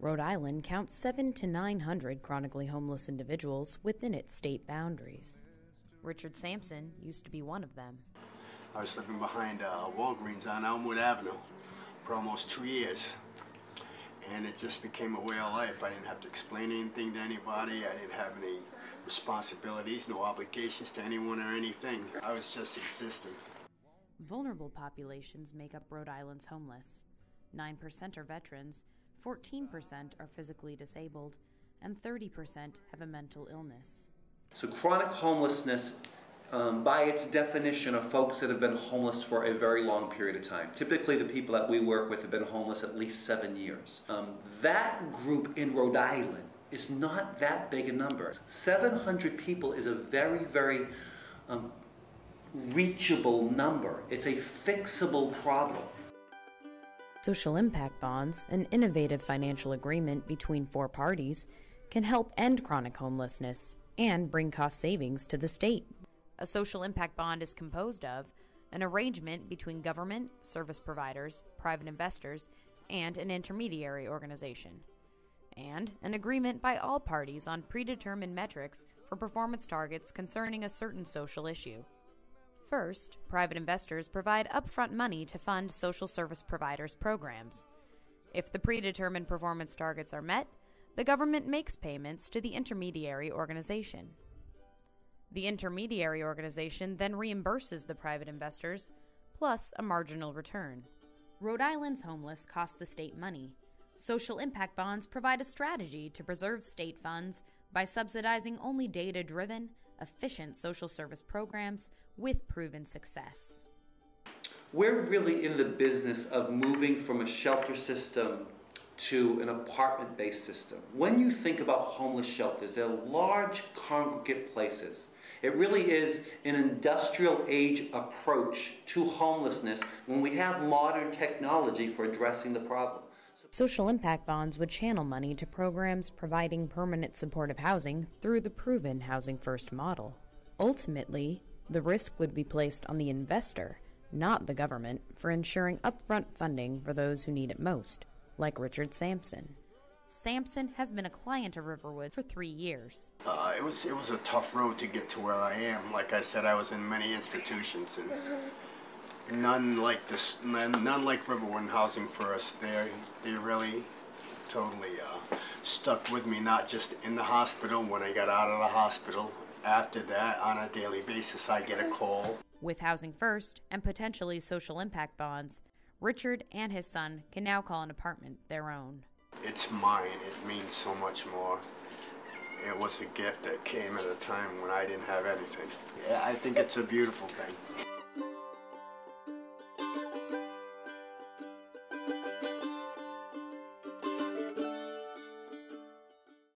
Rhode Island counts 700 to 900 chronically homeless individuals within its state boundaries. Richard Sampson used to be one of them. I was living behind Walgreens on Elmwood Avenue for almost 2 years. And it just became a way of life. I didn't have to explain anything to anybody. I didn't have any responsibilities, no obligations to anyone or anything. I was just existing. Vulnerable populations make up Rhode Island's homeless. 9% are veterans, 14% are physically disabled, and 30% have a mental illness. So chronic homelessness, by its definition, are folks that have been homeless for a very long period of time. Typically, the people that we work with have been homeless at least 7 years. That group in Rhode Island is not that big a number. 700 people is a very, very reachable number. It's a fixable problem. Social impact bonds, an innovative financial agreement between 4 parties, can help end chronic homelessness and bring cost savings to the state. A social impact bond is composed of an arrangement between government, service providers, private investors, and an intermediary organization, and an agreement by all parties on predetermined metrics for performance targets concerning a certain social issue. First, private investors provide upfront money to fund social service providers' programs. If the predetermined performance targets are met, the government makes payments to the intermediary organization. The intermediary organization then reimburses the private investors, plus a marginal return. Rhode Island's homeless cost the state money. Social impact bonds provide a strategy to preserve state funds by subsidizing only data-driven, efficient social service programs with proven success. We're really in the business of moving from a shelter system to an apartment-based system. When you think about homeless shelters, they're large congregate places. It really is an industrial age approach to homelessness when we have modern technology for addressing the problem. Social impact bonds would channel money to programs providing permanent supportive housing through the proven Housing First model. Ultimately, the risk would be placed on the investor, not the government, for ensuring upfront funding for those who need it most, like Richard Sampson. Sampson has been a client of Riverwood for 3 years. It was a tough road to get to where I am. Like I said, I was in many institutions, and none like this, none like Riverwood and Housing First. They really totally stuck with me, not just in the hospital, when I got out of the hospital. After that, on a daily basis, I get a call. With Housing First and potentially social impact bonds, Richard and his son can now call an apartment their own. It's mine. It means so much more. It was a gift that came at a time when I didn't have anything. Yeah, I think it's a beautiful thing.